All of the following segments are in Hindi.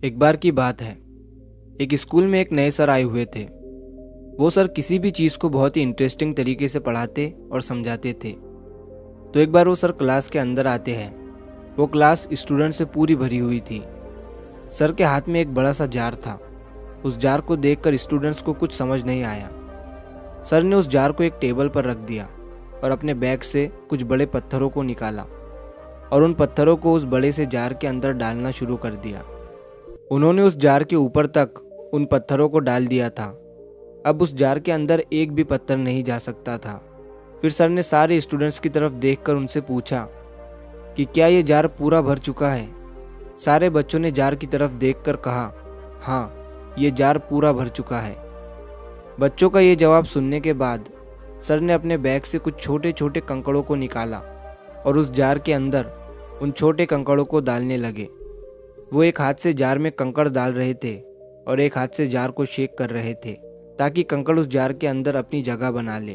एक बार की बात है। एक स्कूल में एक नए सर आए हुए थे। वो सर किसी भी चीज़ को बहुत ही इंटरेस्टिंग तरीके से पढ़ाते और समझाते थे। तो एक बार वो सर क्लास के अंदर आते हैं। वो क्लास स्टूडेंट से पूरी भरी हुई थी। सर के हाथ में एक बड़ा सा जार था। उस जार को देखकर स्टूडेंट्स को कुछ समझ नहीं आया। सर ने उस जार को एक टेबल पर रख दिया और अपने बैग से कुछ बड़े पत्थरों को निकाला और उन पत्थरों को उस बड़े से जार के अंदर डालना शुरू कर दिया। उन्होंने उस जार के ऊपर तक उन पत्थरों को डाल दिया था। अब उस जार के अंदर एक भी पत्थर नहीं जा सकता था। फिर सर ने सारे स्टूडेंट्स की तरफ देखकर उनसे पूछा कि क्या ये जार पूरा भर चुका है। सारे बच्चों ने जार की तरफ देखकर कहा, हाँ, ये जार पूरा भर चुका है। बच्चों का ये जवाब सुनने के बाद सर ने अपने बैग से कुछ छोटे छोटे कंकड़ों को निकाला और उस जार के अंदर उन छोटे कंकड़ों को डालने लगे। वो एक हाथ से जार में कंकड़ डाल रहे थे और एक हाथ से जार को शेक कर रहे थे ताकि कंकड़ उस जार के अंदर अपनी जगह बना ले।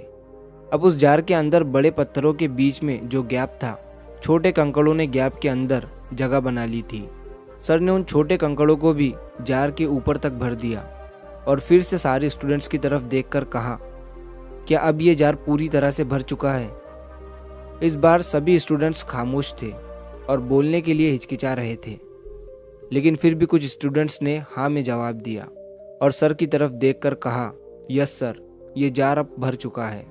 अब उस जार के अंदर बड़े पत्थरों के बीच में जो गैप था, छोटे कंकड़ों ने गैप के अंदर जगह बना ली थी। सर ने उन छोटे कंकड़ों को भी जार के ऊपर तक भर दिया और फिर से सारे स्टूडेंट्स की तरफ देखकर कहा, क्या अब ये जार पूरी तरह से भर चुका है। इस बार सभी स्टूडेंट्स खामोश थे और बोलने के लिए हिचकिचा रहे थे, लेकिन फिर भी कुछ स्टूडेंट्स ने हाँ में जवाब दिया और सर की तरफ देखकर कहा, यस सर, ये जार अब भर चुका है।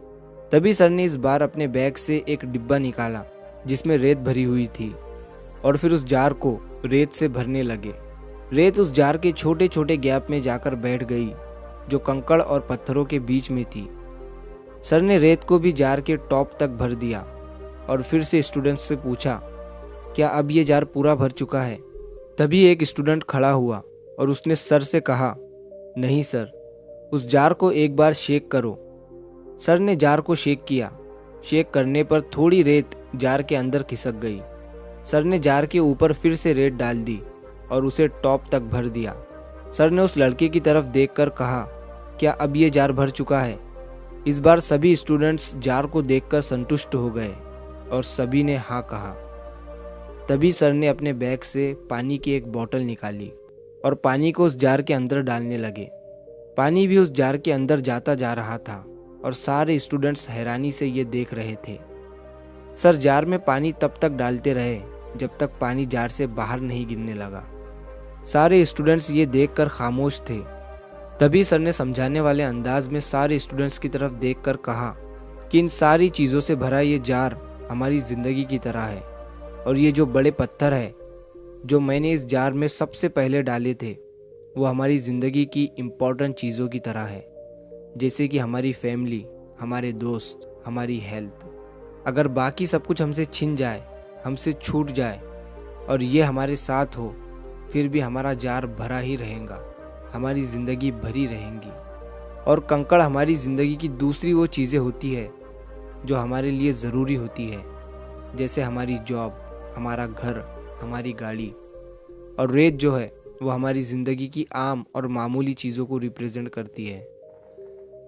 तभी सर ने इस बार अपने बैग से एक डिब्बा निकाला जिसमें रेत भरी हुई थी और फिर उस जार को रेत से भरने लगे। रेत उस जार के छोटे छोटे गैप में जाकर बैठ गई जो कंकड़ और पत्थरों के बीच में थी। सर ने रेत को भी जार के टॉप तक भर दिया और फिर से स्टूडेंट्स से पूछा, क्या अब ये जार पूरा भर चुका है। तभी एक स्टूडेंट खड़ा हुआ और उसने सर से कहा, नहीं सर, उस जार को एक बार शेक करो। सर ने जार को शेक किया। शेक करने पर थोड़ी रेत जार के अंदर खिसक गई। सर ने जार के ऊपर फिर से रेत डाल दी और उसे टॉप तक भर दिया। सर ने उस लड़के की तरफ देखकर कहा, क्या अब ये जार भर चुका है। इस बार सभी स्टूडेंट्स जार को देखकर संतुष्ट हो गए और सभी ने हाँ कहा। तभी सर ने अपने बैग से पानी की एक बोतल निकाली और पानी को उस जार के अंदर डालने लगे। पानी भी उस जार के अंदर जाता जा रहा था और सारे स्टूडेंट्स हैरानी से ये देख रहे थे। सर जार में पानी तब तक डालते रहे जब तक पानी जार से बाहर नहीं गिरने लगा। सारे स्टूडेंट्स ये देखकर खामोश थे। तभी सर ने समझाने वाले अंदाज में सारे स्टूडेंट्स की तरफ देखकर कहा कि इन सारी चीज़ों से भरा ये जार हमारी ज़िंदगी की तरह है और ये जो बड़े पत्थर है जो मैंने इस जार में सबसे पहले डाले थे वो हमारी ज़िंदगी की इम्पोर्टेंट चीज़ों की तरह है, जैसे कि हमारी फैमिली, हमारे दोस्त, हमारी हेल्थ। अगर बाकी सब कुछ हमसे छिन जाए, हमसे छूट जाए और ये हमारे साथ हो, फिर भी हमारा जार भरा ही रहेगा, हमारी ज़िंदगी भरी रहेगी। और कंकड़ हमारी ज़िंदगी की दूसरी वो चीज़ें होती है जो हमारे लिए ज़रूरी होती है, जैसे हमारी जॉब, हमारा घर, हमारी गाड़ी। और रेत जो है वो हमारी ज़िंदगी की आम और मामूली चीज़ों को रिप्रेजेंट करती है।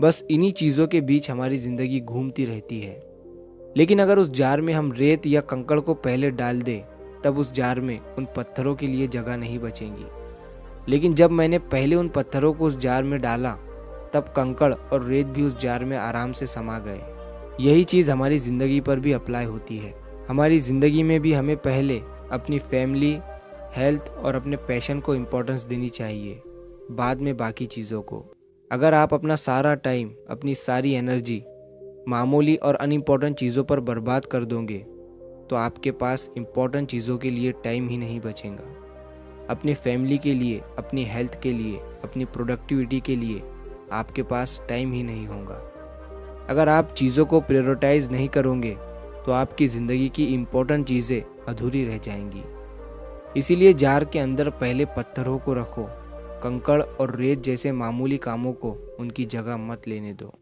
बस इन्हीं चीज़ों के बीच हमारी ज़िंदगी घूमती रहती है। लेकिन अगर उस जार में हम रेत या कंकड़ को पहले डाल दें, तब उस जार में उन पत्थरों के लिए जगह नहीं बचेगी। लेकिन जब मैंने पहले उन पत्थरों को उस जार में डाला, तब कंकड़ और रेत भी उस जार में आराम से समा गए। यही चीज़ हमारी ज़िंदगी पर भी अप्लाई होती है। हमारी ज़िंदगी में भी हमें पहले अपनी फैमिली, हेल्थ और अपने पैशन को इम्पोर्टेंस देनी चाहिए, बाद में बाकी चीज़ों को। अगर आप अपना सारा टाइम, अपनी सारी एनर्जी मामूली और अनइम्पॉर्टेंट चीज़ों पर बर्बाद कर दोगे तो आपके पास इम्पॉर्टेंट चीज़ों के लिए टाइम ही नहीं बचेगा। अपनी फैमिली के लिए, अपनी हेल्थ के लिए, अपनी प्रोडक्टिविटी के लिए आपके पास टाइम ही नहीं होगा। अगर आप चीज़ों को प्रायोरिटाइज नहीं करोगे तो आपकी ज़िंदगी की इम्पोर्टेंट चीज़ें अधूरी रह जाएंगी। इसीलिए जार के अंदर पहले पत्थरों को रखो, कंकड़ और रेत जैसे मामूली कामों को उनकी जगह मत लेने दो।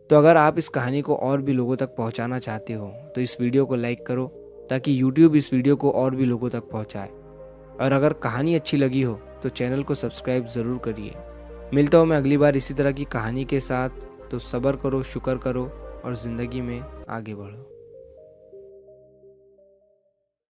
तो अगर आप इस कहानी को और भी लोगों तक पहुंचाना चाहते हो तो इस वीडियो को लाइक करो ताकि YouTube इस वीडियो को और भी लोगों तक पहुंचाए। और अगर कहानी अच्छी लगी हो तो चैनल को सब्सक्राइब ज़रूर करिए। मिलता हूँ मैं अगली बार इसी तरह की कहानी के साथ। तो सब्र करो, शुक्र करो और ज़िंदगी में आगे बढ़ो।